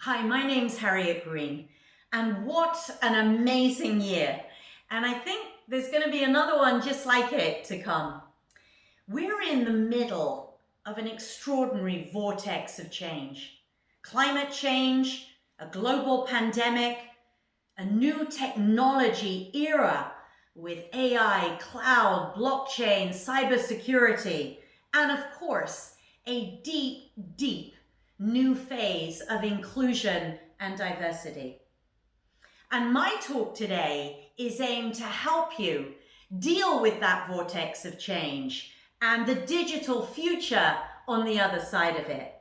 Hi, my name's Harriet Green, and what an amazing year. And I think there's going to be another one just like it to come. We're in the middle of an extraordinary vortex of change. Climate change, a global pandemic, a new technology era with AI, cloud, blockchain, cybersecurity, and of course, a deep new phase of inclusion and diversity. And my talk today is aimed to help you deal with that vortex of change and the digital future on the other side of it.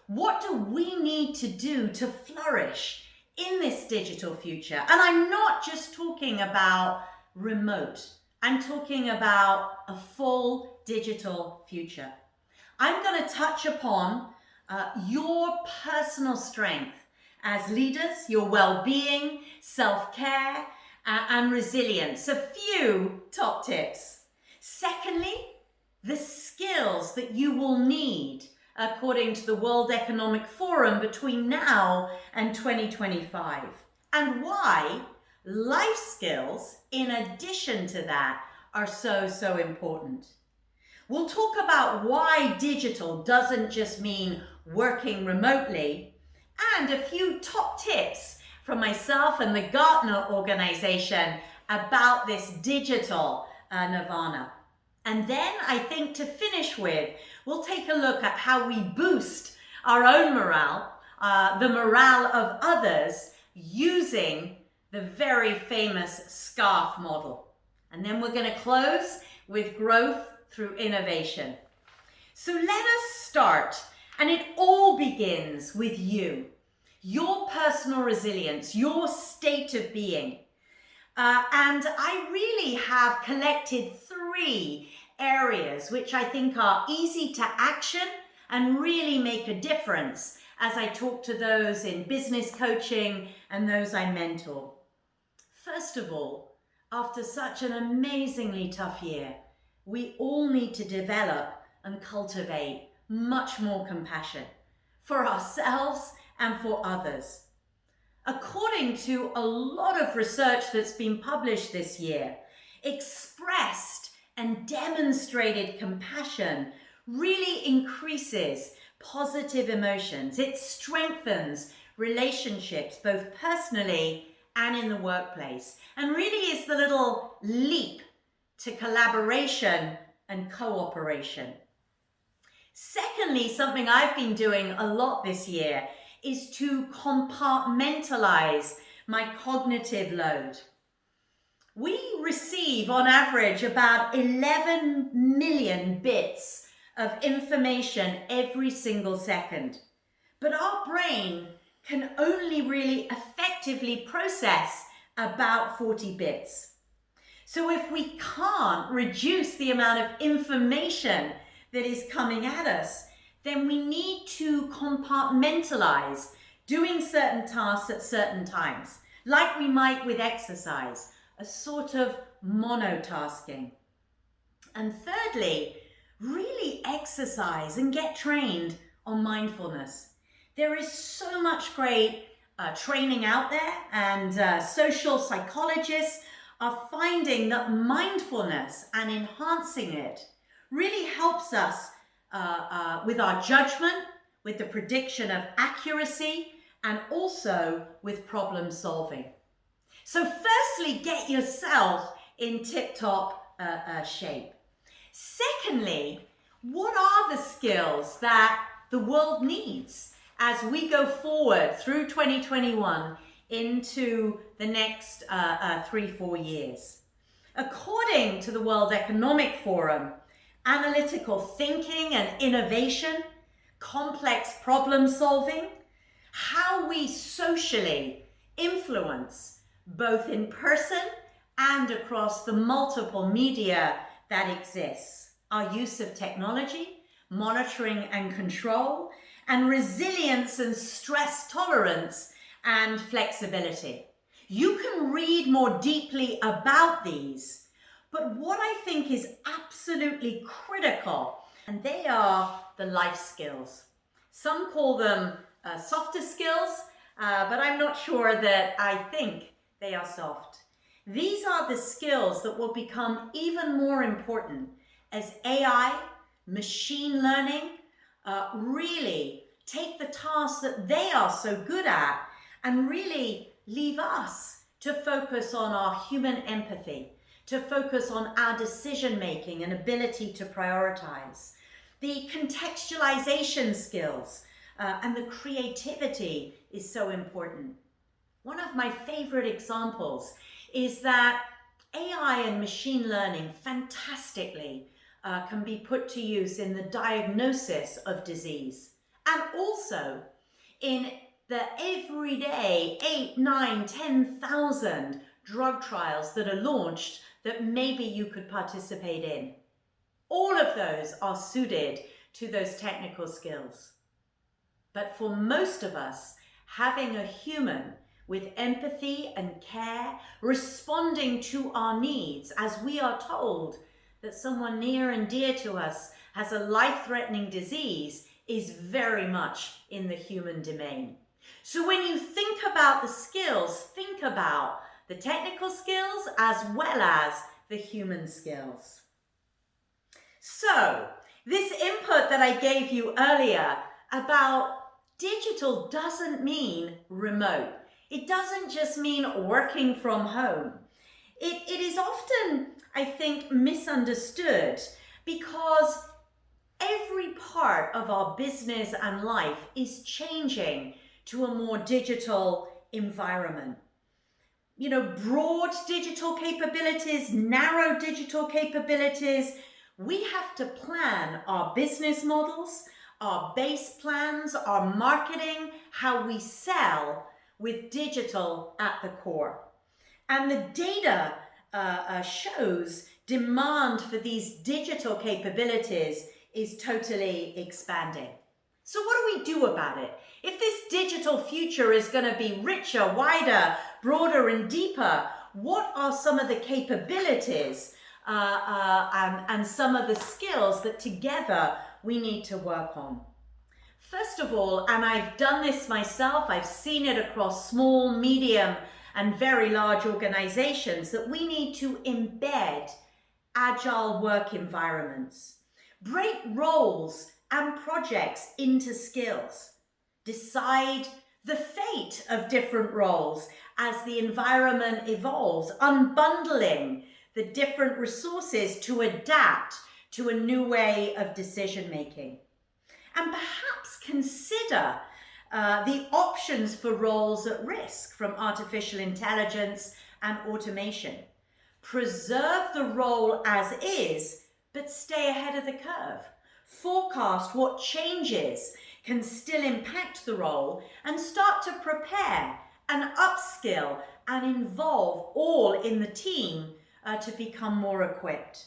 What do we need to do to flourish in this digital future? And I'm not just talking about remote. I'm talking about a full digital future. I'm going to touch upon your personal strength as leaders, your well-being, self-care, and resilience. A few top tips. Secondly, the skills that you will need according to the World Economic Forum between now and 2025. And why life skills, in addition to that, are so important. We'll talk about why digital doesn't just mean working remotely, and a few top tips from myself and the Gartner organization about this digital nirvana. And then I think to finish with, we'll take a look at how we boost our own morale, the morale of others, using the very famous SCARF model. And then we're going to close with growth through innovation. So let us start, and it all begins with you, your personal resilience, your state of being. And I really have collected 3 areas which I think are easy to action and really make a difference as I talk to those in business coaching and those I mentor. First of all, after such an amazingly tough year, we all need to develop and cultivate much more compassion for ourselves and for others. According to a lot of research that's been published this year, expressed and demonstrated compassion really increases positive emotions. It strengthens relationships, both personally and in the workplace, and really is the little leap to collaboration and cooperation. Secondly, something I've been doing a lot this year is to compartmentalize my cognitive load. We receive on average about 11 million bits of information every single second, but our brain can only really effectively process about 40 bits. So if we can't reduce the amount of information that is coming at us, then we need to compartmentalize, doing certain tasks at certain times, like we might with exercise, a sort of monotasking. And thirdly, really exercise and get trained on mindfulness. There is so much great training out there, and social psychologists are finding that mindfulness and enhancing it really helps us with our judgment, with the prediction of accuracy, and also with problem solving. So firstly, get yourself in tip-top shape. Secondly, what are the skills that the world needs as we go forward through 2021 into the next 3-4 years? According to the World Economic Forum, analytical thinking and innovation, complex problem solving, how we socially influence both in person and across the multiple media that exists, our use of technology, monitoring and control, and resilience and stress tolerance and flexibility. You can read more deeply about these, but what I think is absolutely critical, and they are the life skills. Some call them softer skills, but I'm not sure that I think they are soft. These are the skills that will become even more important as AI, machine learning, really take the tasks that they are so good at and really leave us to focus on our human empathy, to focus on our decision making and ability to prioritize. The contextualization skills and the creativity is so important. One of my favorite examples is that AI and machine learning fantastically can be put to use in the diagnosis of disease and also in the everyday 8, 9, 10,000 drug trials that are launched that maybe you could participate in. All of those are suited to those technical skills. But for most of us, having a human with empathy and care, responding to our needs as we are told that someone near and dear to us has a life-threatening disease is very much in the human domain. So when you think about the skills, think about the technical skills as well as the human skills. So this input that I gave you earlier about digital doesn't mean remote. It doesn't just mean working from home. It is often, I think, misunderstood because every part of our business and life is changing to a more digital environment. You know, broad digital capabilities, narrow digital capabilities. We have to plan our business models, our base plans, our marketing, how we sell with digital at the core. And the data shows demand for these digital capabilities is totally expanding. So what do we do about it? If this digital future is going to be richer, wider, broader and deeper, what are some of the capabilities and some of the skills that together we need to work on? First of all, and I've done this myself, I've seen it across small, medium, and very large organizations, that we need to embed agile work environments, break roles and projects into skills, decide the fate of different roles as the environment evolves, unbundling the different resources to adapt to a new way of decision making. And perhaps consider the options for roles at risk from artificial intelligence and automation. Preserve the role as is, but stay ahead of the curve. Forecast what changes can still impact the role and start to prepare and upskill and involve all in the team to become more equipped.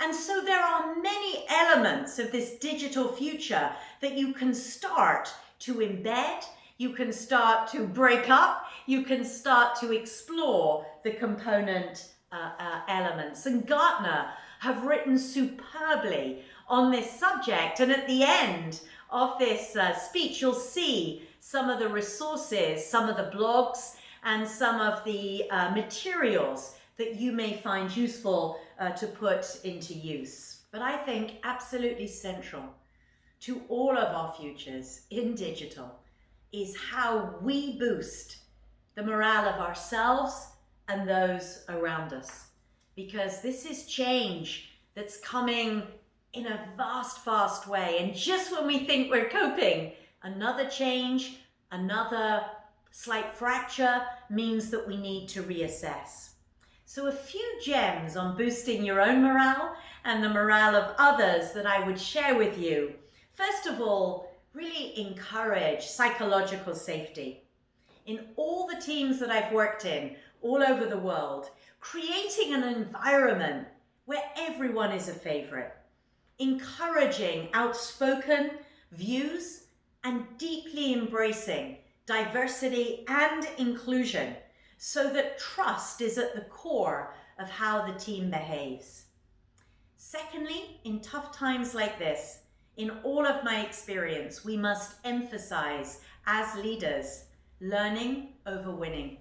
And so there are many elements of this digital future that you can start to embed, you can start to break up, you can start to explore the component elements. And Gartner have written superbly on this subject. And at the end of this speech, you'll see some of the resources, some of the blogs, and some of the materials that you may find useful to put into use. But I think absolutely central to all of our futures in digital is how we boost the morale of ourselves and those around us. Because this is change that's coming in a fast way. And just when we think we're coping, another change, another slight fracture means that we need to reassess. So a few gems on boosting your own morale and the morale of others that I would share with you. First of all, really encourage psychological safety. In all the teams that I've worked in all over the world, creating an environment where everyone is a favorite, encouraging outspoken views and deeply embracing diversity and inclusion so that trust is at the core of how the team behaves. Secondly, in tough times like this, in all of my experience, we must emphasize as leaders learning over winning.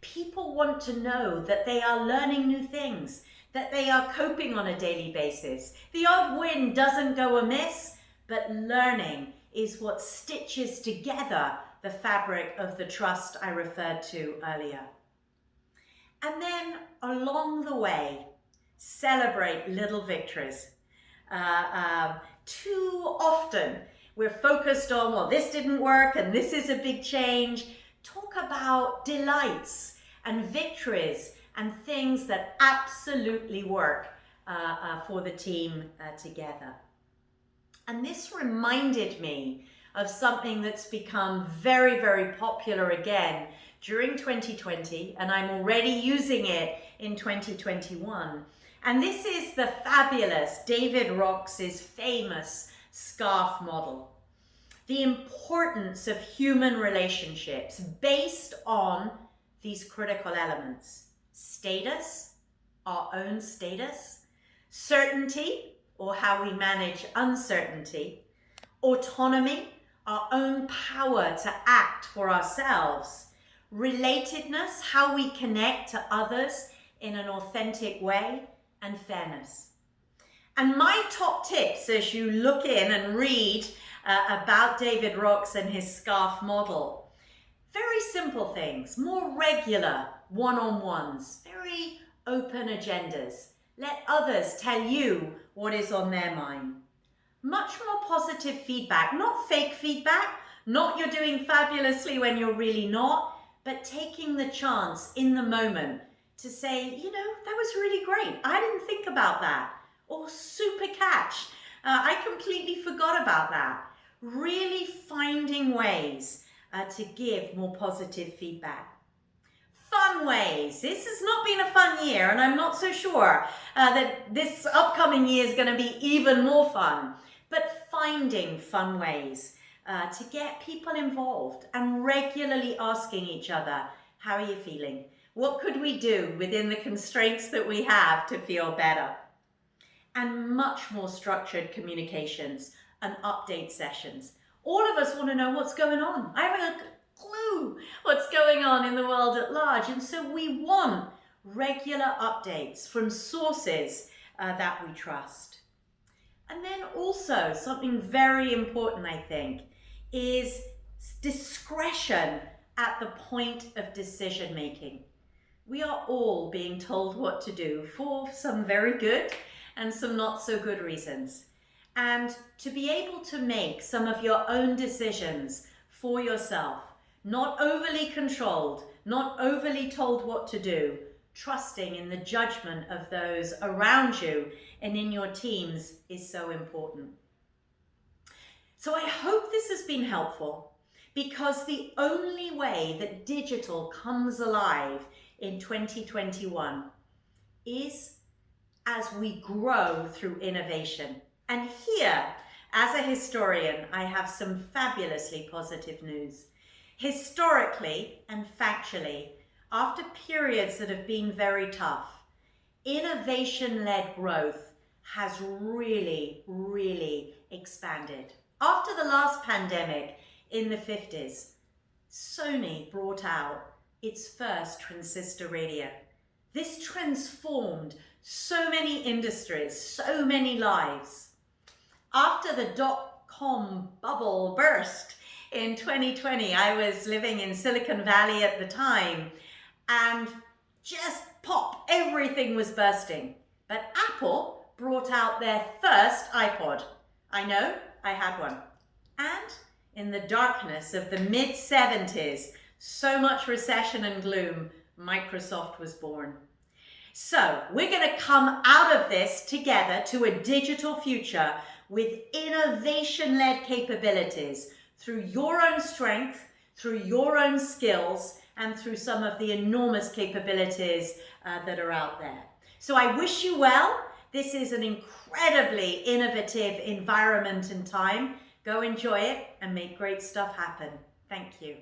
People want to know that they are learning new things, that they are coping on a daily basis. The odd win doesn't go amiss, but learning is what stitches together the fabric of the trust I referred to earlier. And then along the way, celebrate little victories. Too often we're focused on, well, this didn't work and this is a big change. Talk about delights and victories and things that absolutely work for the team together. And this reminded me of something that's become very, very popular again during 2020, and I'm already using it in 2021. And this is the fabulous David Rox's famous scarf model. The importance of human relationships based on these critical elements: status, our own status; certainty, or how we manage uncertainty; autonomy, our own power to act for ourselves; relatedness, how we connect to others in an authentic way; and fairness. And my top tips as you look in and read about David Rox and his scarf model: very simple things, more regular one-on-ones, very open agendas. Let others tell you what is on their mind. Much more positive feedback, not fake feedback, not you're doing fabulously when you're really not, but taking the chance in the moment to say, you know, that was really great. I didn't think about that. Or super catch. I completely forgot about that. Really finding ways to give more positive feedback. Fun ways. This has not been a fun year, and I'm not so sure that this upcoming year is going to be even more fun. But finding fun ways to get people involved and regularly asking each other, how are you feeling? What could we do within the constraints that we have to feel better? And much more structured communications and update sessions. All of us want to know what's going on. I haven't a clue what's going on in the world at large. And so we want regular updates from sources that we trust. And then also something very important, I think, is discretion at the point of decision making. We are all being told what to do for some very good and some not so good reasons. And to be able to make some of your own decisions for yourself, not overly controlled, not overly told what to do, trusting in the judgment of those around you and in your teams is so important. So I hope this has been helpful, because the only way that digital comes alive in 2021 is as we grow through innovation. And here, as a historian, I have some fabulously positive news. Historically and factually, after periods that have been very tough, innovation-led growth has really, really expanded. After the last pandemic in the 50s, Sony brought out its first transistor radio. This transformed so many industries, so many lives. After the dot-com bubble burst in 2020, I was living in Silicon Valley at the time, and just pop, everything was bursting. But Apple brought out their first iPod. I know, I had one. And in the darkness of the mid-70s, so much recession and gloom, Microsoft was born. So we're going to come out of this together to a digital future with innovation-led capabilities through your own strength, through your own skills, and through some of the enormous capabilities that are out there. So I wish you well. This is an incredibly innovative environment and time. Go enjoy it and make great stuff happen. Thank you.